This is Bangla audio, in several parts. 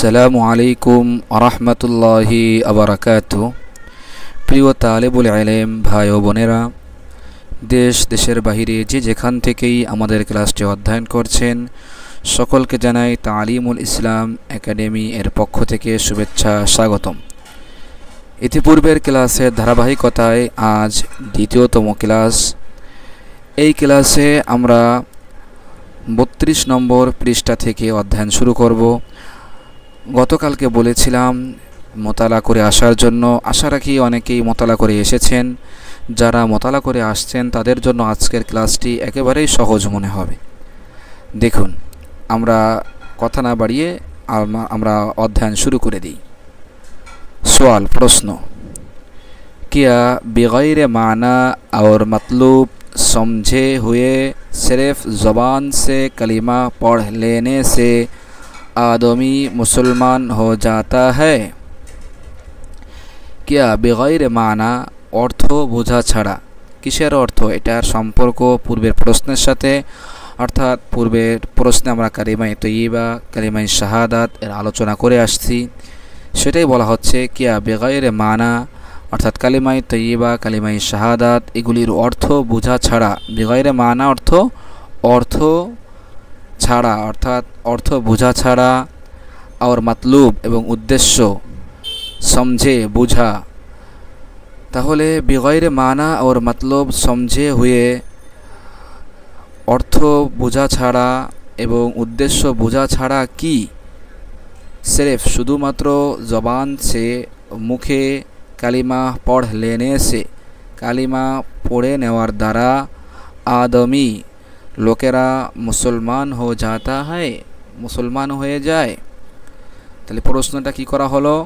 আসসালামু আলাইকুম আরহামতুল্লাহি আবরাকাতু। প্রিয় তালেবুল ইলম ভাই ও বোনেরা, দেশের বাহিরে যে যেখান থেকেই আমাদের ক্লাসটি অধ্যয়ন করছেন, সকলকে জানাই তালিমুল ইসলাম একাডেমি এর পক্ষ থেকে শুভেচ্ছা, স্বাগতম। ইতিপূর্বের ক্লাসের ধারাবাহিকতায় আজ দ্বিতীয়তম ক্লাস। এই ক্লাসে আমরা 32 নম্বর পৃষ্ঠা থেকে অধ্যয়ন শুরু করব। গতকালকে বলেছিলাম মোতালা করে আসার জন্য, আশা রাখি অনেকেই মোতালা করে এসেছেন। যারা মোতালা করে আসছেন তাদের জন্য আজকের ক্লাসটি একেবারেই সহজ মনে হবে। দেখুন, আমরা কথা না বাড়িয়ে আমরা অধ্যয়ন শুরু করে দিই। সওয়াল, প্রশ্ন, क्या बग़ैर माना और मतलब समझे हुए सिर्फ ज़बान से कलिमा पढ़ लेने से आदमी मुसलमान हो जाता है? क्या बग़ैर माना अर्थ बोझा छाड़ा, किसेर अर्थ, एटार सम्पर्क पूर्वेर प्रश्नेर साथे, अर्थात पूर्वेर प्रश्ने आमरा कालिमाए तय्यिबा कालिमाए शाहादात एर आलोचना करे आसछि। सेटाई बला हच्छे क्या बग़ैर माना, अर्थात कालिमाए तय्यिबा कालिमाए शाहादात एगुलिर अर्थ बोझा छाड़ा। बग़ैर माना अर्थ छाड़ा, अर्थात अर्थ बोझा छाड़ा, और मतलूब एवं उद्देश्य समझे बोझा। ताहले बग़ैर माना और मतलब समझे हुए अर्थ बोझा छाड़ा एवं उद्देश्य बोझा छाड़ा कि सिर्फ शुधुमात्र जबान से मुखे कालिमा पढ़ लेने से, कालिमा पढ़े नेवार द्वारा आदमी लोकेरा मुसलमान हो जाता है, मुसलमान हो जाए। ताहले प्रश्नटा कि करा हलो,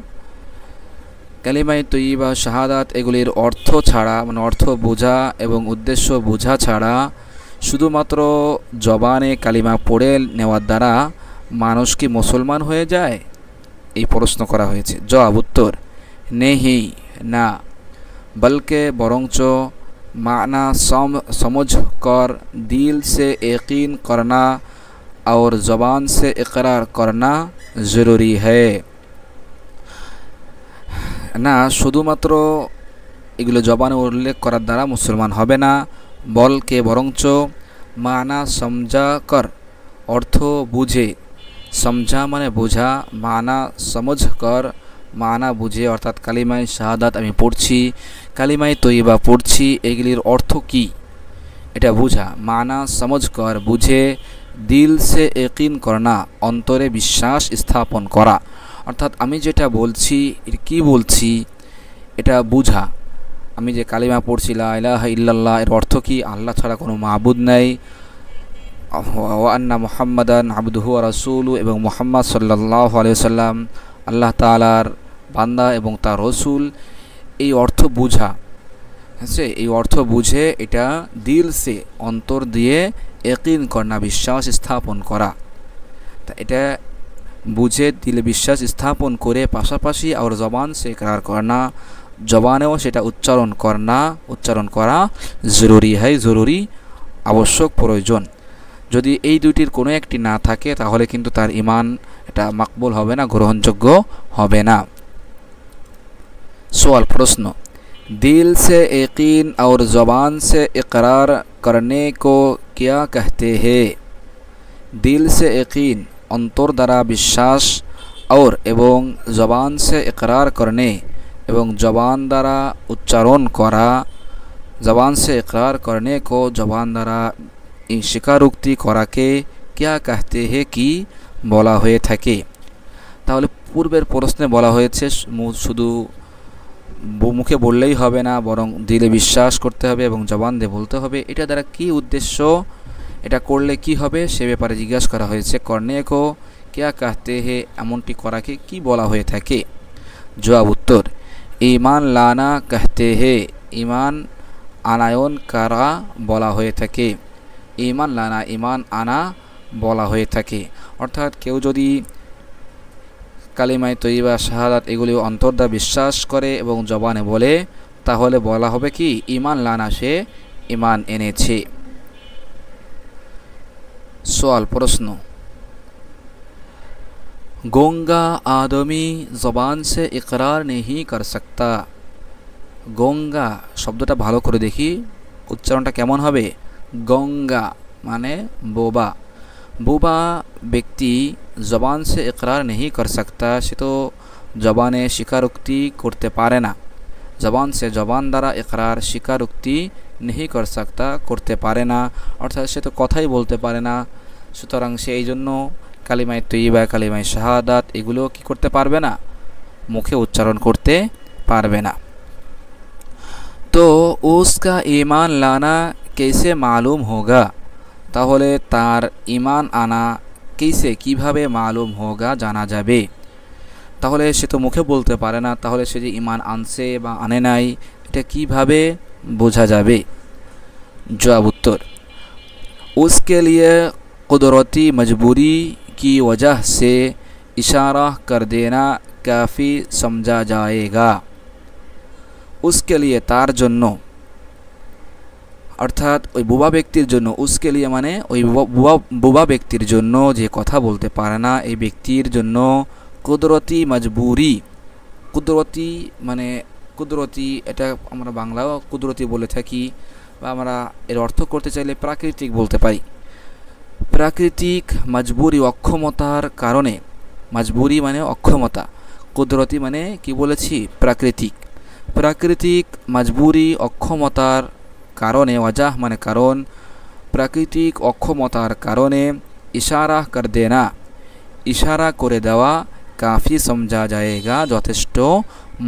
कालिमाए तय्यिबा शाहादात एगुलिर अर्थ छाड़ा माने अर्थ बोझा एवं उद्देश्य बोझा छाड़ा शुधुमात्र जबाने कालिमा पढ़े नेওয়ার দ্বারা মানুষ কি মুসলমান হয়ে যায়, এই প্রশ্ন করা হয়েছে। জবাব, উত্তর, नहीं, ना, बल्कि बरंच माना समझ कर दिल से यकीन करना और ज़बान से इकरार करना ज़रूरी है। ना शुधुमात्र एगुलो जबाने उल्लेख करार द्वारा मुसलमान होबे ना, बल्कि बरंच माना समझा कर अर्थ बुझे, समझा माने बोझा, माना समझ कर माना बुझे, अर्थात कालिमाए शाहादात आमी पढ़ছি, कालिमाए तय्यिबा पढ़ছি, एगुलिर अर्थ कि एटा बुझा, माना समझ कर बुझे, दिल से यकीन करना अंतरे विश्वास स्थापन करा, अर्थात आमी जेटा बोलছি कि बोलছি এটা বুঝা। আমি যে কালিমা পড়ছি লা ইলাহা ইল্লাল্লাহ, এর অর্থ কি আল্লাহ ছাড়া কোনো মাবুদ নাই, ওয়া আন্না মুহাম্মাদান আবদুহু ওয়া রাসূলু, এবং মুহাম্মদ সাল্লাল্লাহু আলাইহি ওয়াসাল্লাম আল্লাহ তাআলার বান্দা এবং তার রসুল, এই অর্থ বুঝা। হ্যাঁ, এই অর্থ বুঝে এটা দিল সে অন্তর দিয়ে ইয়াকিন করনা বিশ্বাস স্থাপন করা। তা এটা বুঝে দিলে বিশ্বাস স্থাপন করে পাশাপাশি আর জবান সে ইকরার করনা, জবানেও সেটা উচ্চারণ করা জরুরি হয়, জরুরি, আবশ্যক, প্রয়োজন। যদি এই দুইটির কোনো একটি না থাকে তাহলে কিন্তু তার ঈমান এটা মাকবুল হবে না, গ্রহণযোগ্য হবে না। सवाल, प्रश्न, दिल से यकीन और ज़बान से इकरार करने को क्या कहते हैं? दिल से यकीन अंतर द्वारा विश्वास और एवं ज़बान से इकरार करने एवं ज़बान द्वारा उच्चारण करा, ज़बान से इकरार करने को ज़बान द्वारा स्वीकारोक्ति करा के क्या कहते हैं कि বলা হয়ে থাকে। তাহলে পূর্বের প্রশ্নে বলা হয়েছে শুধু মুখে বললেই হবে না, বরং দিলে বিশ্বাস করতে হবে এবং জবান দিয়ে বলতে হবে। এটা দ্বারা কি উদ্দেশ্য, এটা করলে কি হবে সে ব্যাপারে জিজ্ঞাসা করা হয়েছে। করনে কো क्या कहते हैं, এমনটি করাকে কি বলা হয়ে থাকে? জবাব, উত্তর, ঈমান লানা कहते हैं, ঈমান আনায়ন করা বলা হয়ে থাকে। ঈমান লানা, ঈমান আনা বলা হয়ে থাকে। অর্থাৎ কেউ যদি কালিমায়ে তয়্যিবা শাহাদাত এগুলি অন্তর দ্বারা বিশ্বাস করে এবং জবানে বলে তাহলে বলা হবে কি ঈমান লানা, সে ঈমান এনেছে। সওয়াল, প্রশ্ন, गोंगा आदमी जबान से इकरार नहीं कर सकता। गोंगा शब्दটা ভালো করে দেখি উচ্চারণটা কেমন হবে। গঙ্গা মানে বোবা। বোবা ব্যক্তি জবান সে ইকরার नहीं कर सकता, সে তো জবানে স্বীকারোক্তি করতে পারে না। জবান সে জবান দ্বারা ইকরার স্বীকারোক্তি नहीं कर सकता করতে পারে না, অর্থাৎ সে তো কথাই বলতে পারে না। সুতরাং সে এই জন্য কালিমায়ে তৈয়্যিবা, কালিমায়ে শাহাদাত এগুলো কি করতে পারবে না, মুখে উচ্চারণ করতে পারবে না। तो उसका ईमान लाना कैसे मालूम होगा, তাহলে তার ঈমান আনা कैसे কিভাবে মালুম হোগা জানা যাবে। তাহলে সে তো মুখে বলতে পারে না, তাহলে সে যে ঈমান আনছে বা আনে নাই এটা কিভাবে বোঝা যাবে। জবাব उत्तर उसके लिए कुदरती मजबूरी की वजह से इशारा कर देना काफ़ी समझा जाएगा। उसके लिए तार जन्नो अर्थात ওই বুবা ব্যক্তির জন্য, उसके लिए মানে ওই বুবা ব্যক্তির জন্য যে কথা বলতে পারে না এই ব্যক্তির জন্য কুদরতি মজবুরি, কুদরতি মানে কুদরতি এটা আমরা বাংলাও কুদরতি বলে থাকি, বা আমরা এর অর্থ করতে চাইলে প্রাকৃতিক বলতে পারি। প্রাকৃতিক মজবুরি অক্ষমতার কারণে, মজবুরি মানে অক্ষমতা, কুদরতি মানে কি বলেছি প্রাকৃতিক। প্রাকৃতিক মজবুরি অক্ষমতার কারণে, ওয়াজাহ মানে কারণ, প্রাকৃতিক অক্ষমতার কারণে ইশারা কর দেনা ইশারা করে দেওয়া কাফি সমঝা যায়গা যথেষ্ট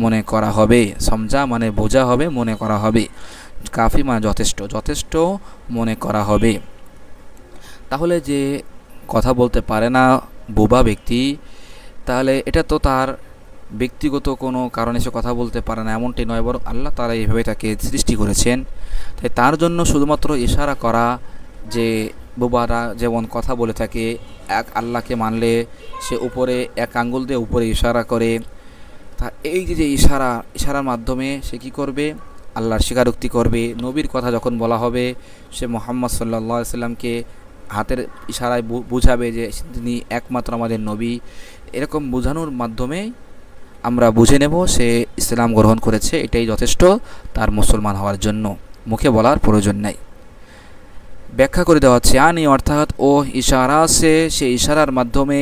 মনে করা হবে। সমঝা মানে বোঝা হবে, মনে করা হবে। কাফি মানে যথেষ্ট, যথেষ্ট মনে করা হবে। তাহলে যে কথা বলতে পারে না বোবা ব্যক্তি, তাহলে এটা তো তার ব্যক্তিগত কোনো কারণে সে কথা বলতে পারে না এমনটি নয়, বরং আল্লাহ তাআলা এইভাবে তাকে সৃষ্টি করেছেন। তাই তার জন্য শুধুমাত্র ইশারা করা, যে বোবারা যেমন কথা বলে থাকে এক আল্লাহকে মানলে সে উপরে এক আঙ্গুল দিয়ে উপরে ইশারা করে, তা এই যে ইশারার মাধ্যমে সে কী করবে, আল্লাহর স্বীকারোক্তি করবে। নবীর কথা যখন বলা হবে সে মুহাম্মদ সাল্লাল্লাহু আলাইহি সাল্লামকে হাতের ইশারায় বুঝাবে যে তিনি একমাত্র আমাদের নবী। এরকম বোঝানোর মাধ্যমে আমরা বুঝে নেব সে ইসলাম গ্রহণ করেছে, এটাই যথেষ্ট তার মুসলমান হওয়ার জন্য, মুখে বলার প্রয়োজন নাই। ব্যাখ্যা করে দেওয়া হচ্ছে আনি অর্থাৎ ও ইশারা সে ইশারার মাধ্যমে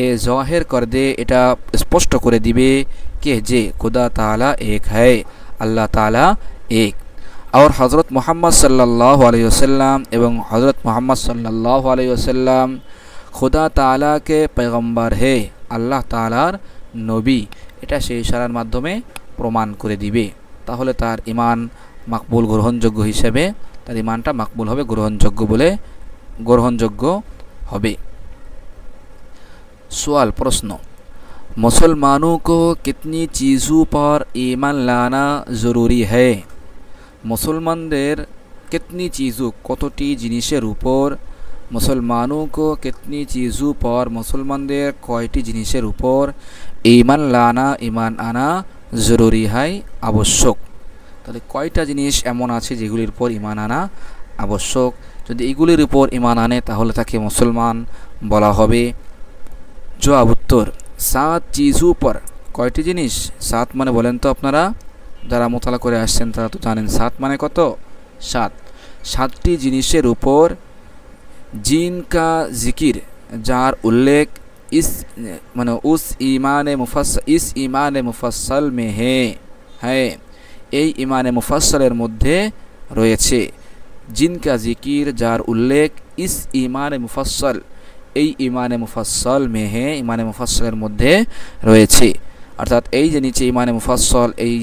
এ জাহির কর দে, এটা স্পষ্ট করে দিবে কে যে খুদা তাআলা এক হ্যায়, আল্লাহ তাআলা এক। और हज़रत मोहम्मद सल्लल्लाहु अलैहि वसल्लम एवं हज़रत मोहम्मद सल्लल्लाहु अलैहि वसल्लम खुदा ताला के पैगम्बर है, আল্লাহ তাআলার নবী, এটা সেই ইশারার মাধ্যমে প্রমাণ করে দিবে। তাহলে তার ঈমান মাকবুল গ্রহণযোগ্য হিসেবে তার ঈমানটা মাকবুল হবে, গ্রহণযোগ্য হবে। सवाल प्रश्न मुसलमानों को कितनी चीज़ों पर ईमान लाना ज़रूरी है। मुसलमानদের कितनी चीज़ों কতটি জিনিসের উপর, মুসলমানों को कितनी चीज़ों पर মুসলমানদের কয়টি জিনিসের উপর ঈমান লানা ঈমান আনা জরুরি হয় আবশ্যক। তাহলে কয়টা জিনিস এমন আছে যেগুলির উপর ঈমান আনা আবশ্যক, যদি এগুলির উপর ঈমান আনে তাহলে তাকে মুসলমান বলা হবে। জবাব উত্তর 7 चीज़ों पर। কয়টি জিনিস? 7 মানে বলেন তো আপনারা, যারা মোতালা করে আসছেন তারা তো জানেন 7 মানে কত, 7। 7টি জিনিসের উপর जिनका जिक्र जार उल्लेख इस माने उस ईमान मुफस्सल में है এই ইমানে মুফাসসালের মধ্যে রয়েছে। जिनका जिक्र जार उल्लेख इस ईमान मुफस्सल এই ইমানে মুফাসসাল में है, ইমানে মুফাসসালের মধ্যে রয়েছে। অর্থাৎ এই যে নিচে ইমানে মুফাসসাল, এই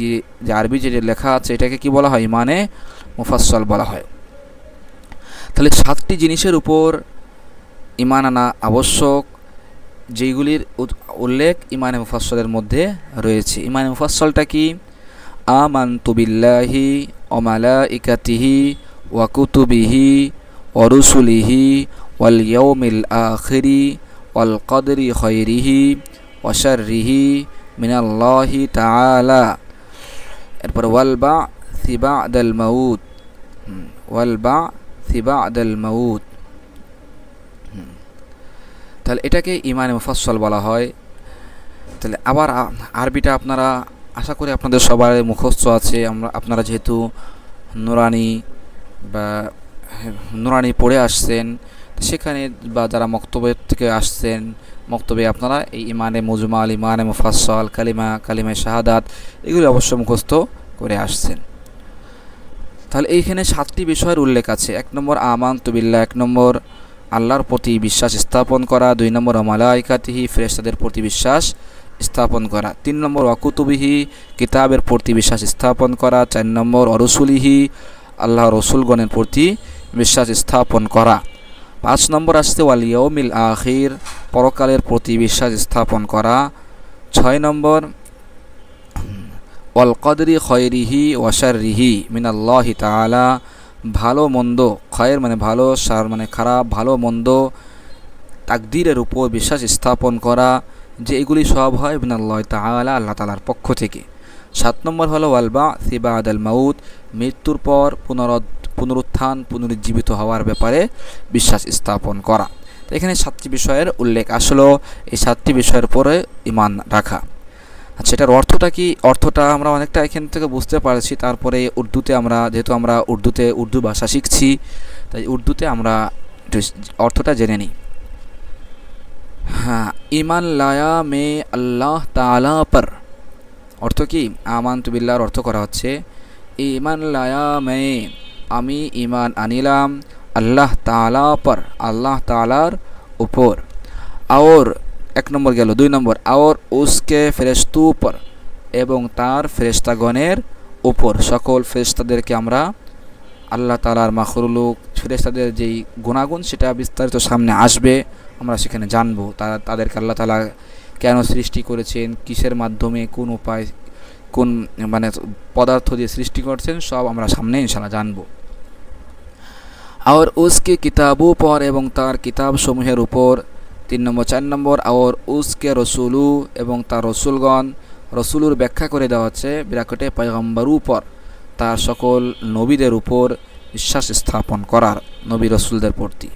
যে আরবি যে লেখা আছে এটাকে কি বলা হয়, ইমানে মুফাসসাল বলা হয়। তাহলে 7টি জিনিসের উপর ঈমান আনা আবশ্যক, যেগুলির উল্লেখ ইমানে মুফাসসালের মধ্যে রয়েছে। ইমানে মুফাসসালটা কি? আমানতু বিল্লাহি ওয়া মালাইকাতিহি ওয়া কুতুবিহি ওয়া রুসুলিহি ওয়াল ইয়াউমিল আখিরি ওয়াল কদরি খায়রিহি ওয়া শাররিহি মিনাল্লাহি তাআলা। এরপর ওয়াল বা'থি বা'দাল মাউত, বা'দাল মাউত। তাহলে এটাকে ইমানে মুফাসসাল বলা হয়। তাহলে আবার আরবিটা আপনারা আশা করি আপনাদের সবার মুখস্থ আছে। আপনারা যেহেতু নুরানি বা নুরানি পড়ে আসছেন, সেখানে বা যারা মক্তবে থেকে আসছেন, মক্তবে আপনারা এই ইমানে মুজমাল, ইমানে মুফাসসাল, কালিমা শাহাদাত এগুলি অবশ্য মুখস্থ করে আসছেন। তাহলে এইখানে 7টি বিষয়ের উল্লেখ আছে। 1 নম্বর আমানতু বিল্লাহ, 1 নম্বর আল্লাহর প্রতি বিশ্বাস স্থাপন করা, 2 নম্বর মালাইকাতিহি ফেরেশতাদের প্রতি বিশ্বাস স্থাপন করা, 3 নম্বর ওয়াকুতুবিহি কিতাবের প্রতি বিশ্বাস স্থাপন করা, 4 নম্বর অরসুলিহি আল্লাহ রসুলগণের প্রতি বিশ্বাস স্থাপন করা, 5 নম্বর আসছে ওয়াল ইয়াউমিল আখির পরকালের প্রতি বিশ্বাস স্থাপন করা, 6 নম্বর ওয়াল কদরি খয়রিহি ওয়া শাররিহি মিনাল্লাহি তাআলা ভালো মন্দ, খয়ের মানে ভালো, শার মানে খারাপ, ভালো মন্দ তাকদীরের উপর বিশ্বাস স্থাপন করা যে এগুলি সব হয় মিনাল্লাহি তাআলা আল্লাহ তাআলার পক্ষ থেকে। 7 নম্বর হলো ওয়াল বা'সি বা'দাল মাউত মৃত্যুর পর পুনরুত্থান পুনরুজ্জীবিত হওয়ার ব্যাপারে বিশ্বাস স্থাপন করা। তো এখানে 7টি বিষয়ের উল্লেখ আসলো। এই 7টি বিষয়ের উপরে ঈমান রাখা। আচ্ছা, এটার অর্থটা কি? অর্থটা আমরা অনেকটা এখান থেকে বুঝতে পারছি। তারপরে উর্দুতে আমরা যেহেতু আমরা উর্দু ভাষা শিখছি, তাই উর্দুতে আমরা অর্থটা জেনে নিই। हाँ, ईमान लाया मैं আল্লাহ তাআলা पर অর্থ কি? আমানতু বিল্লাহর অর্থ করা হচ্ছে ঈমান লায়া মে আমি ঈমান আনিলাম আল্লাহ তাআলা पर আল্লাহ তাআলার উপর। और 1 নম্বর গেল। 2 নম্বর और उसके ফেরেশতু पर এবং তার ফেরেশতাগণের উপর। সকল ফেরেশতাদেরকে আমরা আল্লাহ তাআলার মাখলুক ফেরেশতাদের যেই গুণাগুণ সেটা বিস্তারিত সামনে আসবে, আমরা সেখানে জানব। তাদেরকে আল্লাহ তাআলা কেন সৃষ্টি করেছেন, কিসের মাধ্যমে, কোন উপায়, কোন মানে পদার্থ দিয়ে সৃষ্টি করেছেন, সব আমরা সামনে ইনশাআল্লাহ জানব। और उसके किताबों पर এবং তার কিতাব সমূহের উপর। 3 নম্বর 4 নম্বর और उसके रसूलू এবং তার রসুলগণ। রসুলুর ব্যাখ্যা করে দেওয়া হচ্ছে বিরাকটে পয়গম্বরু পর তার সকল নবীদের উপর বিশ্বাস স্থাপন করার, নবী রসুলদের প্রতি।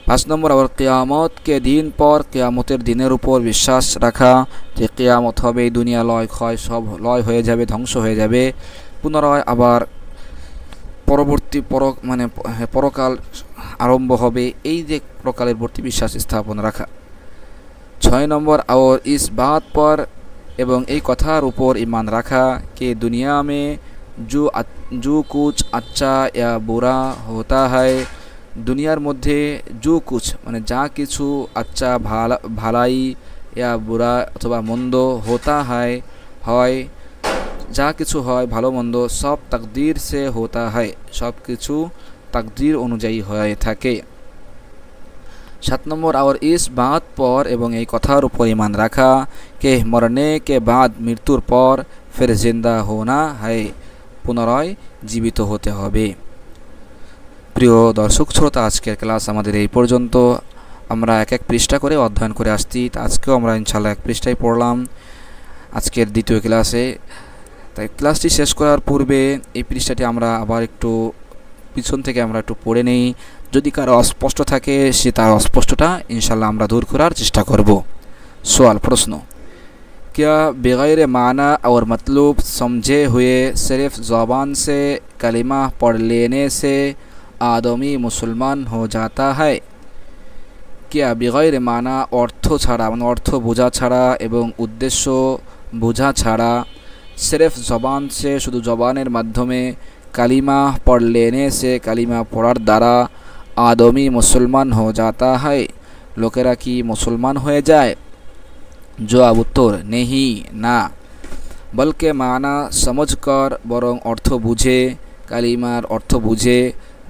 5 নম্বর और কিয়ামত के दिन पर কিয়ামতের দিনের উপর বিশ্বাস রাখা যে কিয়ামত হবে, দুনিয়া লয় ক্ষয় সব লয় হয়ে যাবে, ধ্বংস হয়ে যাবে, পুনরায় আবার পরবর্তী পরকাল আরম্ভ হবে, এই যে পরকালের প্রতি বিশ্বাস স্থাপন রাখা। 6 নম্বর और इस बात पर এবং এই কথার উপর ঈমান রাখা कि दुनिया में जो कुछ अच्छा या बुरा होता है দুনিয়ার মধ্যে जो कुछ মানে যা কিছু আচ্ছা ভালাই या বুরা অথবা মন্দ होता है হয়, যা কিছু হয় ভালো মন্দ সব তাকদীর সে होता है সব কিছু তাকদীর অনুযায়ী হয়ে থাকে। 7 নম্বর और इस बात पर এবং এই কথার উপর ঈমান রাখা कि मरने के बाद মৃত্যুর পর फिर जिंदा होना है পুনরায় জীবিত হতে হবে। প্রিয় দর্শক শ্রোতা, আজকের ক্লাস আমাদের এই পর্যন্ত। আমরা এক এক পৃষ্ঠা করে অধ্যয়ন করে আসছি। আজকেও আমরা ইনশাআল্লাহ এক পৃষ্ঠায় পড়লাম আজকের দ্বিতীয় ক্লাসে। তাই ক্লাসটি শেষ করার পূর্বে এই পৃষ্ঠাটি আমরা আবার একটু পিছন থেকে আমরা একটু পড়ে নেই। যদি কারো অস্পষ্ট থাকে সে তার অস্পষ্টটা ইনশাআল্লাহ আমরা দূর করার চেষ্টা করব। সওয়াল প্রশ্ন, क्या बग़ैर माना और मतलब समझे हुए सिर्फ ज़बान से कलिमा पढ़ लेने से आदमी मुसलमान हो जाता है? क्या बग़ैर माना अर्थ छाड़ा মানে অর্থ বোঝা ছাড়া এবং উদ্দেশ্য বোঝা ছাড়া सिर्फ ज़बान से শুধু জবানের মাধ্যমে কালিমা পড় লেনে সে কালিমা পড়ার দ্বারা आदमी मुसलमान हो जाता है লোকেরা কি মুসলমান হয়ে যায়? জবাব উত্তর नहीं না, बल्कि माना समझकर বরং অর্থ বুঝে, কালিমার অর্থ বুঝে,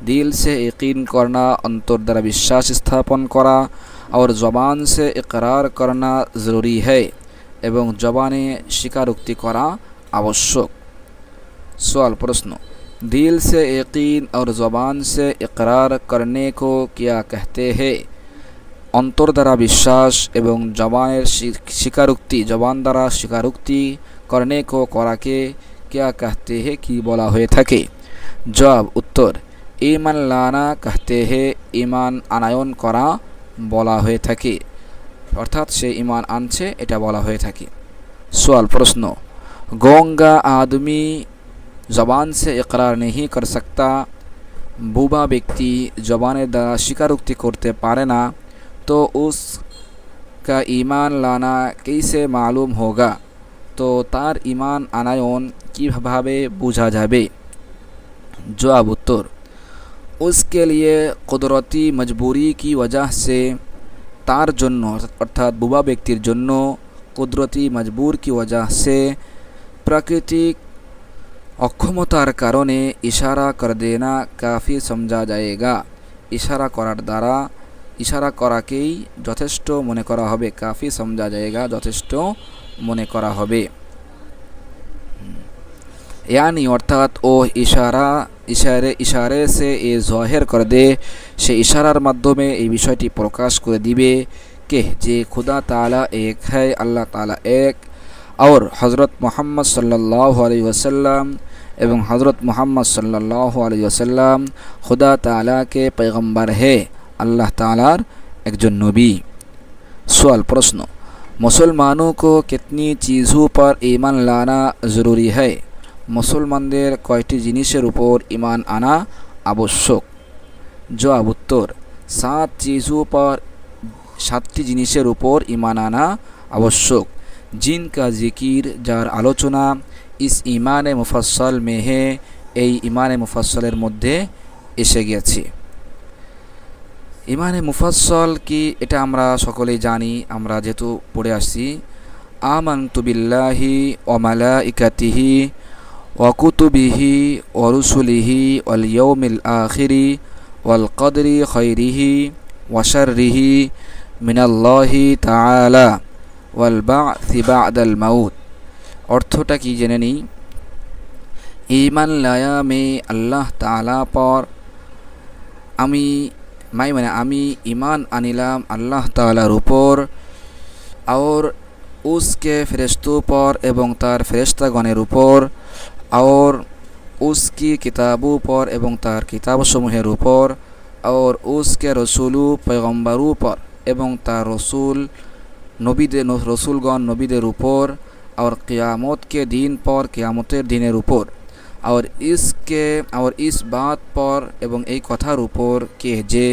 दिल से यकीन करना अंतर द्वारा विश्वास स्थापन करा और ज़बान से इकरार करना ज़रूरी है एवं ज़बाने स्वीकारोक्ति करा आवश्यक। सवाल प्रश्न, दिल से यकीन और ज़बान से इकरार करने को क्या कहते हैं? अंतर द्वारा विश्वास एवं जबानेर स्वीकारोक्ति जबान द्वारा स्वीकारोक्ति करने को करा के क्या कहते हैं कि बोला हुए थके? जवाब उत्तर ईमान लाना कहते हैं ईमान आनयन करा बोला हुए थके। অর্থাৎ সে ঈমান আনছে এটা বলা হয়ে থাকে। सवाल प्रश्न गूंगा आदमी जबान से इकरार नहीं कर सकता, बुबा व्यक्ति जबानेर द्वारा स्वीकारोक्ति करते पारे ना, तो उसका ईमान लाना कैसे मालूम होगा, तो तार ईमान आनायन किभाबे बुझा जाबे। जवाब उत्तर उसके लिए कुदरती मजबूरी की वजह से तार जन्नो अर्थात बुबा व्यक्तिर जन्नो कुदरती मजबूर की वजह से प्राकृतिक अक्षमतार कारणे इशारा कर देना काफ़ी समझा जाएगा। इशारा करार द्वारा इशारा कराकेई যথেষ্ট মনে করা হবে, काफ़ी समझा जाएगा যথেষ্ট মনে করা হবে। यानी अर्थात ओ इशारे से ए ज़ाहिर कर दे, से इशारार माध्यमे এই বিষয়টি প্রকাশ করে দিবে के जे खुदा ताला एक है, अल्लाह ताला एक, और हज़रत मोहम्मद सल्लल्लाहु अलैहि वसल्लम एवं हज़रत मोहम्मद सल्लल्लाहु अलैहि वसल्लम खुदा ताला के पैगंबर है, अल्लाह तालार एकजन नबी। सवाल प्रश्न मुसलमानों को कितनी चीज़ों पर ईमान लाना ज़रूरी है, मुसलमानदेर कयटी जिनिसेर ऊपर ईमान आना आवश्यक। जवाब उत्तर 7 चीज़ों पर 7टी जिनिसेर ऊपर ईमान आना आवश्यक, जिनका जिकिर जार आलोचना इस ईमान मुफस्सल में है, এই ईमान मुफस्सलेर मध्य एसे गेছে। ईमान मुफस्सल कि এটা আমরা সকলেই জানি, আমরা যেহেতু পড়ে আসছি। আমানতু বিল্লাহি ওয়া মালাইকাতিহি ওয়া কুতুবিহি ওয়া রুসুলিহি ওয়াল ইয়াউমিল আখিরি ওয়াল কদরি খাইরিহি ওয়া শাররিহি মিনাল্লাহি তাআলা ওয়াল বা'থি বা'দাল মাউত। অর্থটা কি জেনে নিই। ईमान लाया में अल्लाह ताला पर आमी ईमान आनिलाम अल्लाह तालार ऊपर और उसके फरिश्तों पर एवं तार फरिश्तागणेर ऊपर और उसकी किताबों पर एवं तार किताब समूहेर ऊपर और उसके रसूलों पैगम्बरों पर एवं तार रसूल रसूलगण नबीदेर ऊपर और क़यामत के दिन पर क़यामतेर दिनेर ऊपर और इस बात पर एवं एक कथार ऊपर कि जे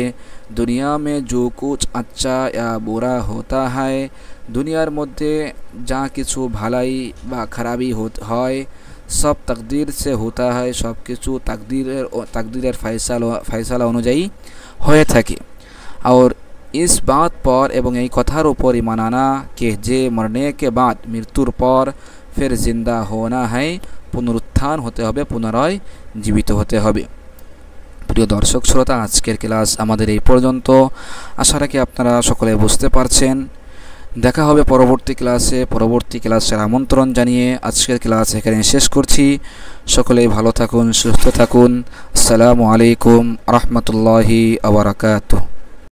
दुनिया में जो कुछ अच्छा या बुरा होता है, दुनियार मध्य जा किछु भालाई बा खराबी है सब तकदीर से होता है, सब किछु तकदीरेर फैसला अनुयायी होए थाके। और इस बात पर एवं এই কথার উপর ईमान आना कि जे मरने के बाद मृत्युर पर फिर जिंदा होना है, पुनरुत्थान होते होबे, पुनराय जीवित होते होबे। प्रिय दर्शक श्रोता आजकेर क्लास आमादेर এই পর্যন্ত। आशा राखी আপনারা সকলে বুঝতে পারছেন। দেখা হবে পরবর্তী ক্লাসের আমন্ত্রণ জানিয়ে আজকের ক্লাস এখানে শেষ করছি। সকলেই ভালো থাকুন, সুস্থ থাকুন। আসসালামু আলাইকুম রাহমাতুল্লাহি ওয়া বারাকাতুহু।